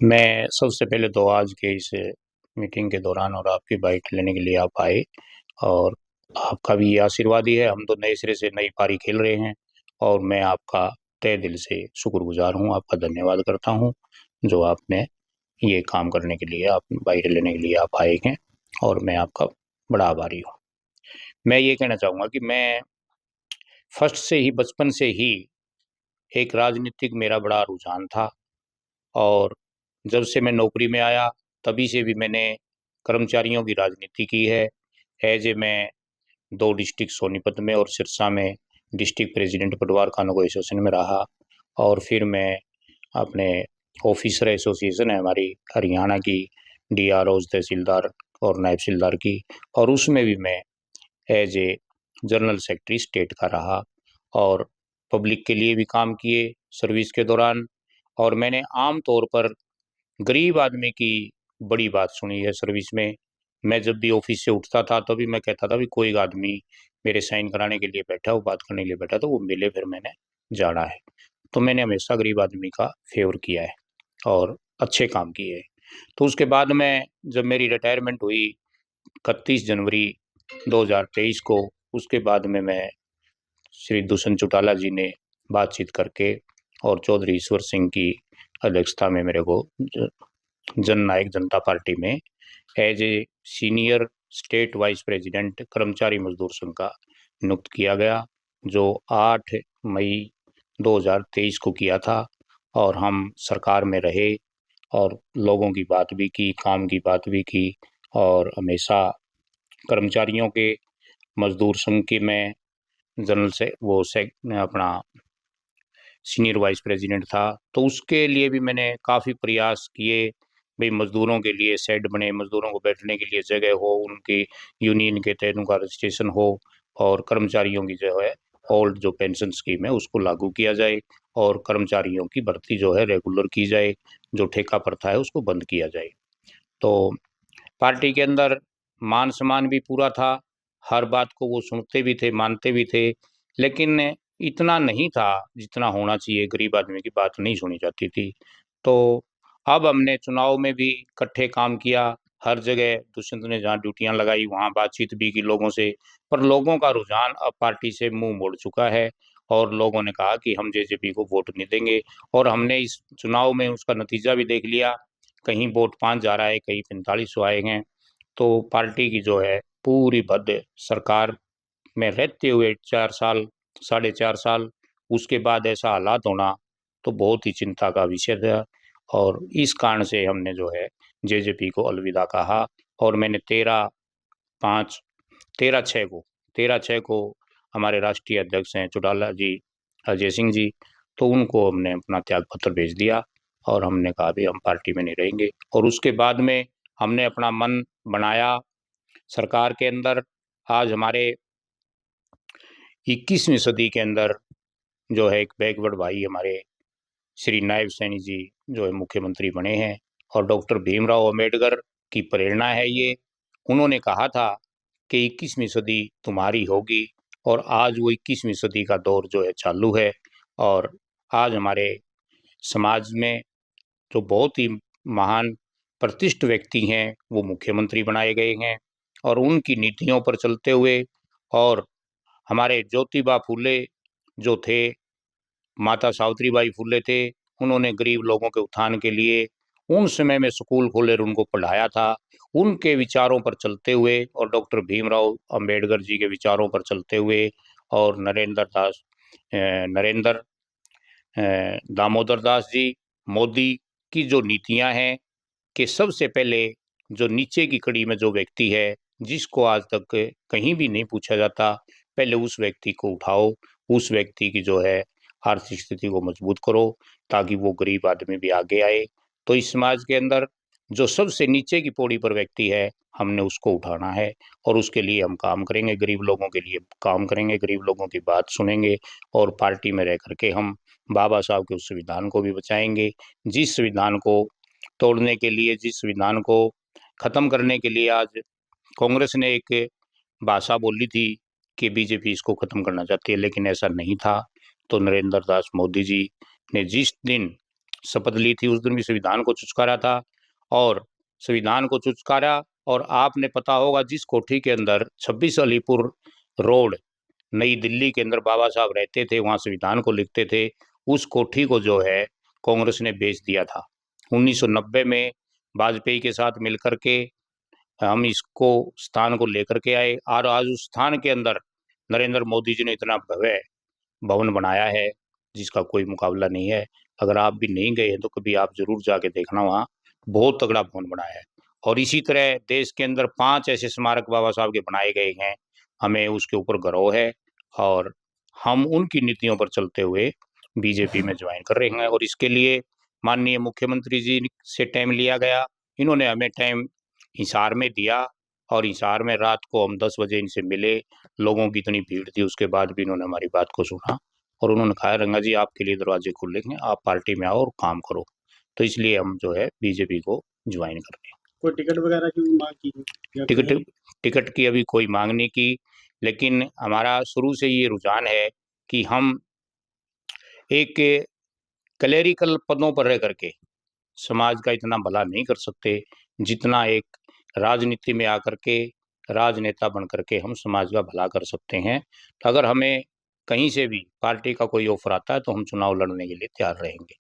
मैं सबसे पहले तो आज के इस मीटिंग के दौरान और आपकी बाइट लेने के लिए आप आए और आपका भी ये आशीर्वाद ही है। हम तो नए सिरे से नई पारी खेल रहे हैं और मैं आपका तहे दिल से शुक्रगुजार हूँ, आपका धन्यवाद करता हूँ जो आपने ये काम करने के लिए, आप बाइट लेने के लिए आप आए हैं और मैं आपका बड़ा आभारी हूँ। मैं ये कहना चाहूँगा कि मैं फर्स्ट से ही, बचपन से ही एक राजनीतिक मेरा बड़ा रुझान था और जब से मैं नौकरी में आया तभी से भी मैंने कर्मचारियों की राजनीति की है। एज ए मैं 2 डिस्ट्रिक्ट सोनीपत में और सिरसा में डिस्ट्रिक्ट प्रेसिडेंट पटवार खानों एसोसिएशन में रहा और फिर मैं अपने ऑफिसर एसोसिएशन है हमारी हरियाणा की, डीआरओज तहसीलदार और नायब तहसीलदार की, और उसमें भी मैं as a general secretary state का रहा और पब्लिक के लिए भी काम किए सर्विस के दौरान। और मैंने आम तौर पर गरीब आदमी की बड़ी बात सुनी है सर्विस में। मैं जब भी ऑफिस से उठता था तभी मैं कहता था भी कोई आदमी मेरे साइन कराने के लिए बैठा हो, बात करने के लिए बैठा तो वो मिले, फिर मैंने जाना है। तो मैंने हमेशा गरीब आदमी का फेवर किया है और अच्छे काम किए हैं। तो उसके बाद में जब मेरी रिटायरमेंट हुई 31 जनवरी 2023 को, उसके बाद में मैं श्री दुष्यंत चौटाला जी ने बातचीत करके और चौधरी ईश्वर सिंह की अध्यक्षता में मेरे को जननायक जनता पार्टी में as a senior state vice president कर्मचारी मजदूर संघ का नियुक्त किया गया, जो 8 मई 2023 को किया था। और हम सरकार में रहे और लोगों की बात भी की, काम की बात भी की और हमेशा कर्मचारियों के मजदूर संघ की मैं जनरल से वो से अपना सीनियर वाइस प्रेसिडेंट था। तो उसके लिए भी मैंने काफ़ी प्रयास किए, भाई मजदूरों के लिए शेड बने, मजदूरों को बैठने के लिए जगह हो, उनकी यूनियन के तहत उनका रजिस्ट्रेशन हो और कर्मचारियों की जो है ओल्ड जो पेंशन स्कीम है उसको लागू किया जाए और कर्मचारियों की भर्ती जो है रेगुलर की जाए, जो ठेका प्रथा है उसको बंद किया जाए। तो पार्टी के अंदर मान सम्मान भी पूरा था, हर बात को वो सुनते भी थे, मानते भी थे, लेकिन इतना नहीं था जितना होना चाहिए, गरीब आदमी की बात नहीं सुनी जाती थी। तो अब हमने चुनाव में भी इकट्ठे काम किया, हर जगह दुष्यंत ने जहाँ ड्यूटियाँ लगाई वहाँ बातचीत भी की लोगों से, पर लोगों का रुझान अब पार्टी से मुँह मोड़ चुका है और लोगों ने कहा कि हम जेजेपी को वोट नहीं देंगे। और हमने इस चुनाव में उसका नतीजा भी देख लिया, कहीं वोट 5 जा रहा है, कहीं 4500 आए हैं। तो पार्टी की जो है पूरी भद्द सरकार में रहते हुए 4 साल, साढ़े 4 साल, उसके बाद ऐसा हालात होना तो बहुत ही चिंता का विषय था। और इस कारण से हमने जो है जेजेपी को अलविदा कहा और मैंने 13/5 13/6 को 13/6 को हमारे राष्ट्रीय अध्यक्ष हैं चौटाला जी, अजय सिंह जी, तो उनको हमने अपना त्याग पत्र भेज दिया और हमने कहा भी हम पार्टी में नहीं रहेंगे। और उसके बाद में हमने अपना मन बनाया सरकार के अंदर। आज हमारे 21वीं सदी के अंदर जो है एक बैकवर्ड भाई हमारे श्री नायब सैनी जी जो है मुख्यमंत्री बने हैं और डॉक्टर भीमराव अंबेडकर की प्रेरणा है ये। उन्होंने कहा था कि 21वीं सदी तुम्हारी होगी और आज वो 21वीं सदी का दौर जो है चालू है। और आज हमारे समाज में जो बहुत ही महान प्रतिष्ठित व्यक्ति हैं वो मुख्यमंत्री बनाए गए हैं और उनकी नीतियों पर चलते हुए, और हमारे ज्योतिबा फूले जो थे, माता सावित्रीबाई फुले थे, उन्होंने गरीब लोगों के उत्थान के लिए उन समय में स्कूल खोले और उनको पढ़ाया था। उनके विचारों पर चलते हुए और डॉक्टर भीमराव अंबेडकर जी के विचारों पर चलते हुए और नरेंद्र दामोदर दास जी मोदी की जो नीतियां हैं कि सबसे पहले जो नीचे की कड़ी में जो व्यक्ति है जिसको आज तक कहीं भी नहीं पूछा जाता, पहले उस व्यक्ति को उठाओ, उस व्यक्ति की जो है आर्थिक स्थिति को मजबूत करो ताकि वो गरीब आदमी भी आगे आए। तो इस समाज के अंदर जो सबसे नीचे की पौड़ी पर व्यक्ति है हमने उसको उठाना है और उसके लिए हम काम करेंगे, गरीब लोगों के लिए काम करेंगे, गरीब लोगों की बात सुनेंगे और पार्टी में रह करके हम बाबा साहब के उस संविधान को भी बचाएंगे, जिस संविधान को तोड़ने के लिए, जिस संविधान को खत्म करने के लिए आज कांग्रेस ने एक भाषा बोली थी कि बीजेपी इसको खत्म करना चाहती है, लेकिन ऐसा नहीं था। तो नरेंद्र दास मोदी जी ने जिस दिन शपथ ली थी, उस दिन भी संविधान को चुचकारा था और संविधान को चुचकारा। और आपने पता होगा जिस कोठी के अंदर 26 अलीपुर रोड नई दिल्ली के अंदर बाबा साहब रहते थे, वहाँ संविधान को लिखते थे, उस कोठी को जो है कांग्रेस ने बेच दिया था। 1990 में वाजपेयी के साथ मिलकर के हम इसको स्थान को लेकर के आए और आज उस स्थान के अंदर नरेंद्र मोदी जी ने इतना भव्य भवन बनाया है जिसका कोई मुकाबला नहीं है। अगर आप भी नहीं गए हैं तो कभी आप जरूर जाके देखना, वहाँ बहुत तगड़ा भवन बनाया है। और इसी तरह देश के अंदर 5 ऐसे स्मारक बाबा साहब के बनाए गए हैं, हमें उसके ऊपर गर्व है और हम उनकी नीतियों पर चलते हुए बीजेपी में ज्वाइन कर रहे हैं। और इसके लिए माननीय मुख्यमंत्री जी से टाइम लिया गया, इन्होंने हमें टाइम हिसार में दिया और हिसार में रात को हम 10 बजे इनसे मिले। लोगों की इतनी भीड़ थी, उसके बाद भी इन्होंने हमारी बात को सुना और उन्होंने कहा रंगा जी आपके लिए दरवाजे खुले हैं, आप पार्टी में आओ और काम करो। तो इसलिए हम जो है बीजेपी को ज्वाइन कर रहे हैं। कोई टिकट वगैरह की भी मांग की है? टिकट की अभी कोई मांग नहीं की, लेकिन हमारा शुरू से ये रुझान है कि हम एक क्लेरिकल पदों पर रह करके समाज का इतना भला नहीं कर सकते जितना एक राजनीति में आकर के राजनेता बन करके हम समाज का भला कर सकते हैं। तो अगर हमें कहीं से भी पार्टी का कोई ऑफर आता है तो हम चुनाव लड़ने के लिए तैयार रहेंगे।